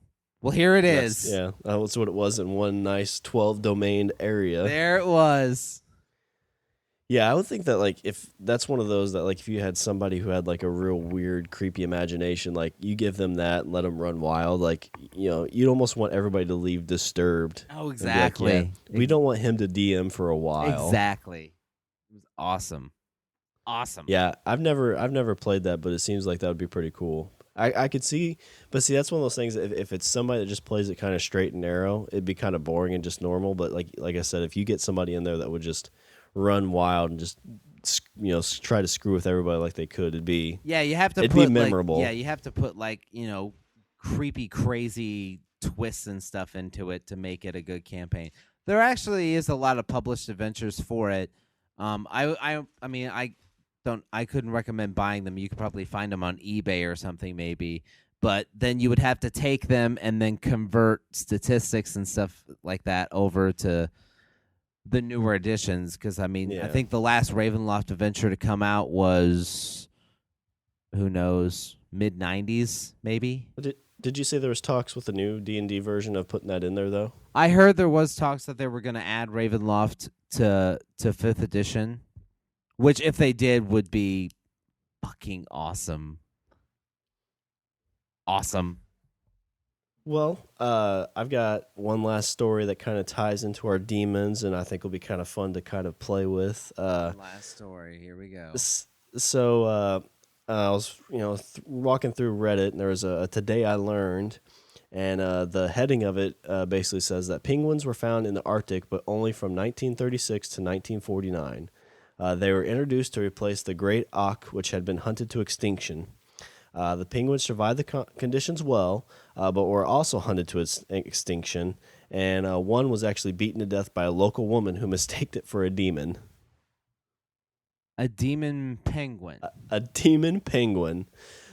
Well, here it is. Yeah, that's what it was in one nice 12-domain area. There it was. Yeah, I would think that like if that's one of those that like if you had somebody who had like a real weird, creepy imagination, like you give them that and let them run wild, like you'd almost want everybody to leave disturbed. Oh, exactly. Like, yeah, we don't want him to DM for a while. Exactly. It was awesome. Awesome. Yeah, I've never played that, but it seems like that would be pretty cool. I could see, but see, that's one of those things. If it's somebody that just plays it kind of straight and narrow, it'd be kind of boring and just normal. But like I said, if you get somebody in there that would just run wild and just try to screw with everybody like they could, it'd be you have to it'd put be memorable. you have to put creepy, crazy twists and stuff into it to make it a good campaign. There actually is a lot of published adventures for it. I mean I couldn't recommend buying them. You could probably find them on eBay or something maybe, but then you would have to take them and then convert statistics and stuff like that over to the newer editions, because I think the last Ravenloft adventure to come out was, who knows, mid-90s maybe. Did you say there was talks with the new D&D version of putting that in there though? I heard there was talks that they were going to add Ravenloft to 5th edition, which if they did would be fucking awesome. Awesome. Well, I've got one last story that kind of ties into our demons, and I think will be kind of fun to kind of play with. Last story. Here we go. So I was, walking through Reddit, and there was a Today I Learned, and the heading of it basically says that penguins were found in the Arctic, but only from 1936 to 1949. They were introduced to replace the great auk, which had been hunted to extinction. The penguins survived the conditions well, but were also hunted to extinction. And one was actually beaten to death by a local woman who mistaked it for a demon. A demon penguin. A demon penguin.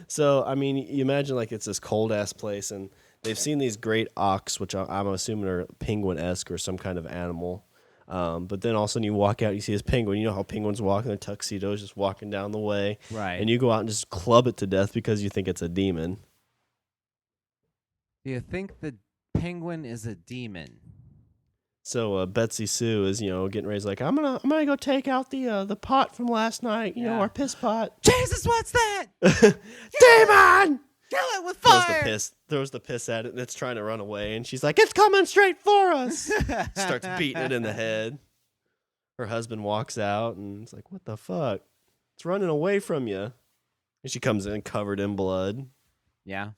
So, I mean, you imagine like it's this cold ass place, and they've seen these great auks, which I'm assuming are penguin-esque or some kind of animal. But then all of a sudden you walk out, you see this penguin. You know how penguins walk in their tuxedos, just walking down the way. Right. And you go out and just club it to death because you think it's a demon. Do you think the penguin is a demon? So Betsy Sue is, getting ready. Like, I'm gonna go take out the pot from last night. You know, our piss pot. Jesus, what's that? Demon! Kill it with fire! Throws the piss at it, and it's trying to run away. And she's like, "It's coming straight for us!" Starts beating it in the head. Her husband walks out, and it's like, "What the fuck? It's running away from you." And she comes in covered in blood. Yeah.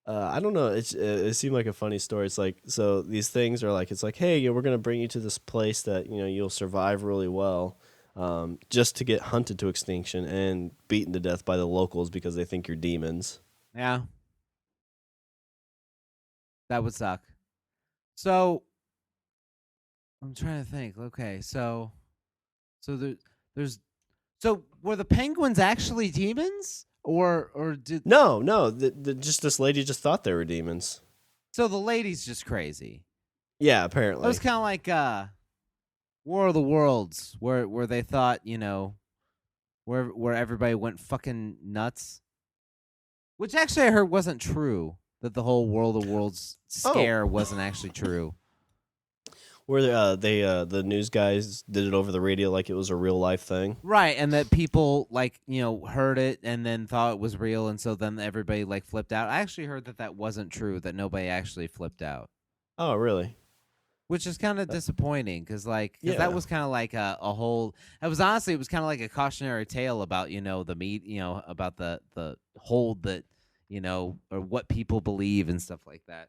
I don't know. It seemed like a funny story. It's like, so these things are like, it's like, hey, we're gonna bring you to this place that you'll survive really well, just to get hunted to extinction and beaten to death by the locals because they think you're demons. Yeah. That would suck. So I'm trying to think. Okay, so there's were the penguins actually demons? Or did No, just this lady just thought they were demons. So the lady's just crazy. Yeah, apparently. It was kind of like War of the Worlds, where they thought, where everybody went fucking nuts. Which actually I heard wasn't true. That the whole World of Worlds scare wasn't actually true. Where the news guys did it over the radio like it was a real life thing. Right, and that people heard it and then thought it was real, and so then everybody flipped out. I actually heard that wasn't true, that nobody actually flipped out. Oh, really? Which is kind of disappointing because that was kind of like a whole. It was honestly, it was kind of like a cautionary tale about the meat, about the hold that or what people believe and stuff like that.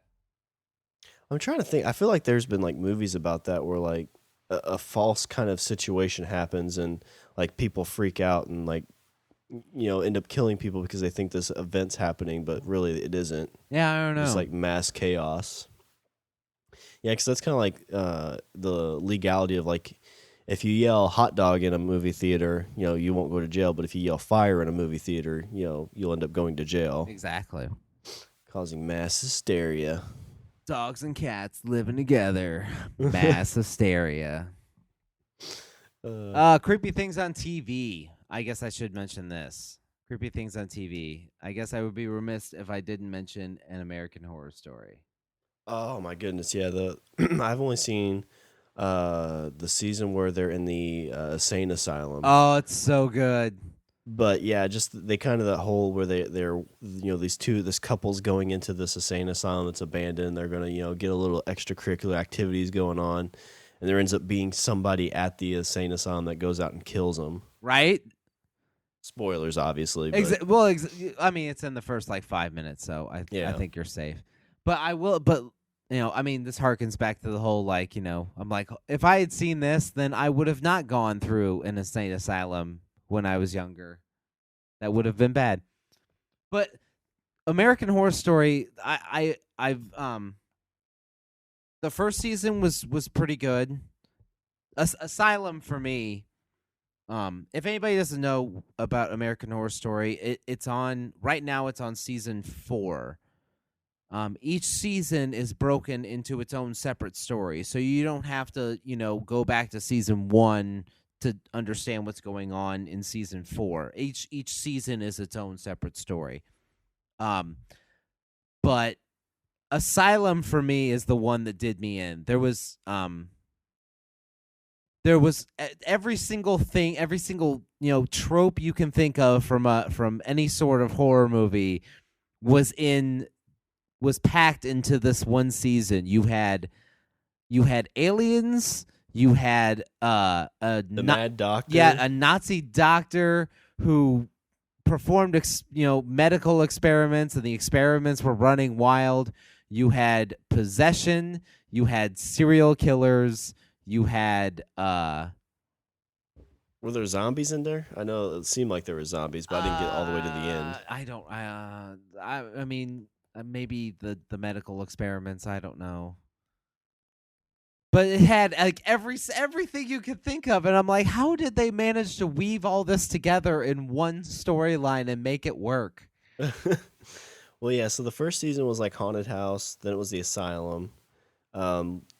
I'm trying to think. I feel like there's been movies about that where a false kind of situation happens and people freak out and end up killing people because they think this event's happening, but really it isn't. Yeah, I don't know. It's mass chaos. Yeah, because that's kind of the legality of if you yell hot dog in a movie theater, you won't go to jail. But if you yell fire in a movie theater, you'll end up going to jail. Exactly. Causing mass hysteria. Dogs and cats living together. Mass hysteria. Creepy things on TV. I guess I should mention this. Creepy things on TV. I guess I would be remiss if I didn't mention An American Horror Story. Oh my goodness, yeah. I've only seen the season where they're in the insane asylum. Oh, it's so good. But yeah, just they kind of that whole where they're this couple's going into this insane asylum that's abandoned. They're gonna get a little extracurricular activities going on, and there ends up being somebody at the insane asylum that goes out and kills them. Right. Spoilers, obviously. I mean, it's in the first 5 minutes, so I think you're safe. But I will. But this harkens back to the whole I'm like, if I had seen this, then I would have not gone through an insane asylum when I was younger. That would have been bad. But American Horror Story, I've the first season was pretty good. Asylum for me. If anybody doesn't know about American Horror Story, it's on right now. It's on season 4. Each season is broken into its own separate story, so you don't have to go back to season 1 to understand what's going on in season 4. Each season is its own separate story. But Asylum for me is the one that did me in. There was every single thing, every single trope you can think of from any sort of horror movie was packed into this one season. You had aliens. You had the mad doctor. Yeah, a Nazi doctor who performed medical experiments, and the experiments were running wild. You had possession. You had serial killers. You had Were there zombies in there? I know it seemed like there were zombies, but I didn't get all the way to the end. I don't. I mean, maybe the medical experiments. I don't know. But it had like everything you could think of, and I'm like, how did they manage to weave all this together in one storyline and make it work? Well, yeah. So the first season was like haunted house. Then it was the asylum.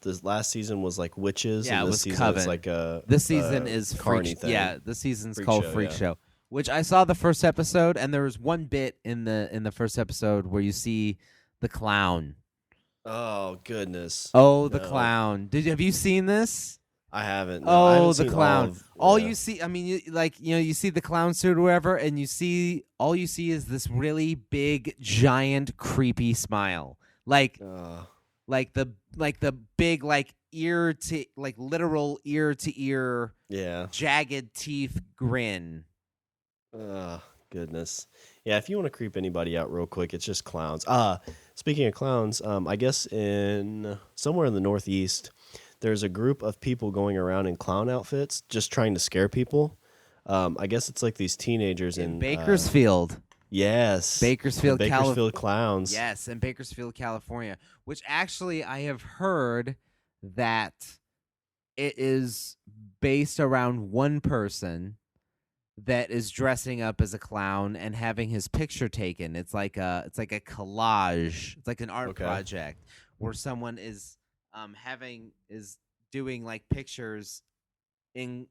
This last season was like witches, Yeah, and it this was season Coven. it's like This a season is carny thing. Yeah, this season's Freak called show, Freak yeah. Show, which I saw the first episode, and there was one bit in the first episode where you see the clown. Oh goodness. Oh, the No, clown! Have you seen this? I haven't. No, I Oh, haven't the seen clown! all of. You see, I mean, you see the clown suit or whatever, and all you see is this really big, giant, creepy smile, like the big ear to literal ear to ear Yeah. jagged teeth grin. Oh, goodness. Yeah, if you want to creep anybody out real quick, it's just clowns. Speaking of clowns, I guess in somewhere in the Northeast, there's a group of people going around in clown outfits just trying to scare people. I guess it's like these teenagers In in Bakersfield. yes, Bakersfield, the Bakersfield clowns. Yes, in Bakersfield, California, which actually I have heard that it is based around one person that is dressing up as a clown and having his picture taken. It's like a collage. It's like an art Okay. project where someone is doing like pictures in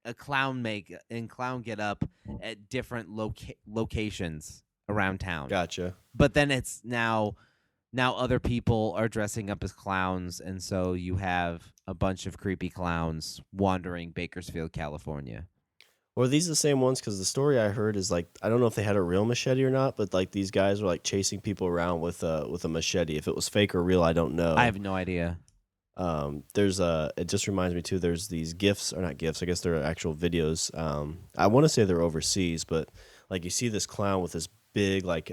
a clown get up at different locations around town. Gotcha. But then it's now other people are dressing up as clowns, and so you have a bunch of creepy clowns wandering Bakersfield, California. Were these the same ones? Because the story I heard is like, I don't know if they had a real machete or not, but like these guys were like chasing people around with a machete. If it was fake or real, I don't know. I have no idea. It just reminds me too, there's these GIFs, or not GIFs, I guess they're actual videos. I want to say they're overseas, but like you see this clown with this big like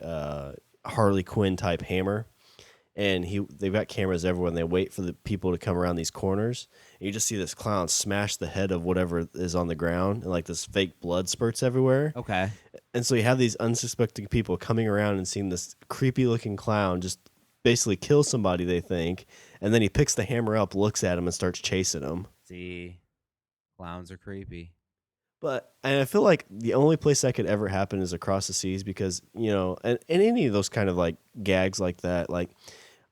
Harley Quinn type hammer, and they've got cameras everywhere, and they wait for the people to come around these corners, and you just see this clown smash the head of whatever is on the ground, and like this fake blood spurts everywhere. Okay. And so you have these unsuspecting people coming around and seeing this creepy looking clown just basically kill somebody, they think, and then he picks the hammer up, looks at him, and starts chasing him. See, clowns are creepy. And I feel like the only place that could ever happen is across the seas, because, you know, and any of those kind of like gags like that, like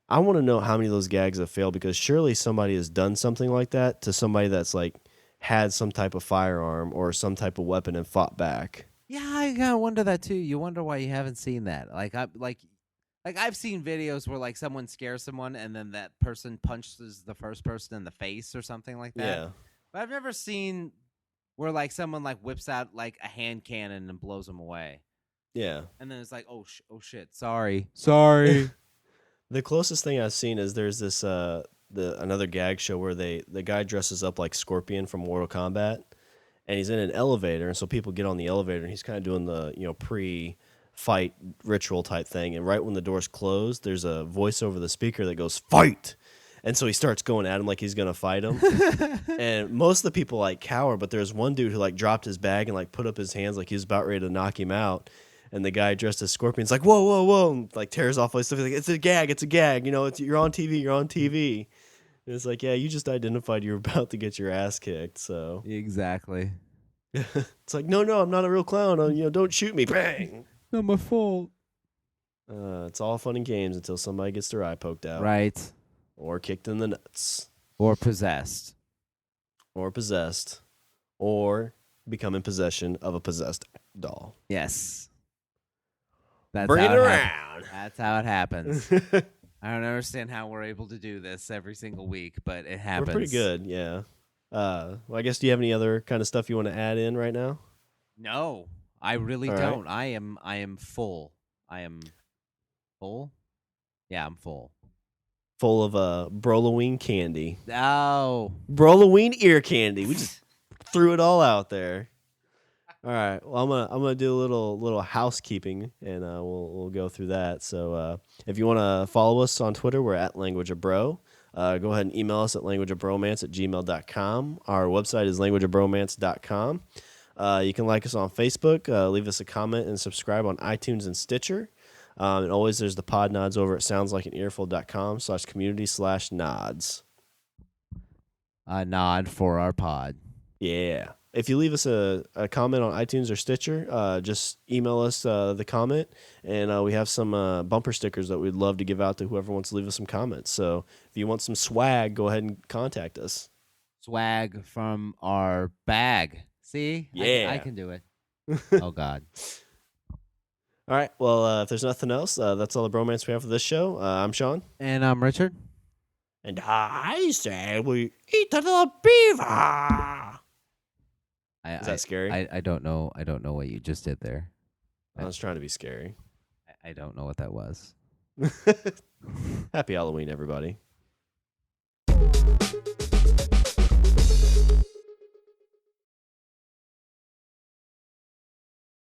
I want to know how many of those gags have failed, because surely somebody has done something like that to somebody that's like had some type of firearm or some type of weapon and fought back. Yeah, I gotta wonder that too. You wonder why you haven't seen that. I've seen videos where like someone scares someone and then that person punches the first person in the face or something like that. Yeah. But I've never seen where like someone like whips out like a hand cannon and blows them away. Yeah. And then it's like, oh shit, sorry. The closest thing I've seen is there's this another gag show where the guy dresses up like Scorpion from Mortal Kombat, and he's in an elevator, and so people get on the elevator, and he's kind of doing the, you know, pre-fight ritual type thing, and right when the doors close, there's a voice over the speaker that goes, "Fight!" And so he starts going at him like he's gonna fight him, and most of the people like cower, but there's one dude who like dropped his bag and like put up his hands like he was about ready to knock him out. And the guy dressed as Scorpion's like, whoa, whoa, whoa, and like tears off all his stuff. He's like, it's a gag, you know, you're on TV. And it's like, yeah, you just identified you were about to get your ass kicked, so. Exactly. It's like, no, I'm not a real clown, you know, don't shoot me, bang. Not my fault. It's all fun and games until somebody gets their eye poked out. Right. Or kicked in the nuts. Or possessed. Or possessed. Or become in possession of a possessed doll. Yes. That's Bring it how around. That's how it happens. I don't understand how we're able to do this every single week, but it happens. We're pretty good, yeah. Well, I guess, do you have any other kind of stuff you want to add in right now? No, I really All don't. right. I am full. I am full? Yeah, I'm full. Full of Brolloween candy. Oh. Brolloween ear candy. We just threw it all out there. All right. Well, I'm gonna do a little housekeeping, and we'll go through that. So if you want to follow us on Twitter, we're at Language of Bro. go ahead and email us at languageofbromance@gmail.com. Our website is languageofbromance.com. You can like us on Facebook, leave us a comment, and subscribe on iTunes and Stitcher. And always there's the pod nods over at soundslikeanearful.com/community/nods. A nod for our pod. Yeah. If you leave us a comment on iTunes or Stitcher, just email us the comment, and we have some bumper stickers that we'd love to give out to whoever wants to leave us some comments. So if you want some swag, go ahead and contact us. Swag from our bag. See? Yeah. I can do it. Oh, God. All right. Well, if there's nothing else, that's all the bromance we have for this show. I'm Sean. And I'm Richard. And I say we eat the little beaver. Is that scary? I don't know. I don't know what you just did there. I was trying to be scary. I don't know what that was. Happy Halloween, everybody.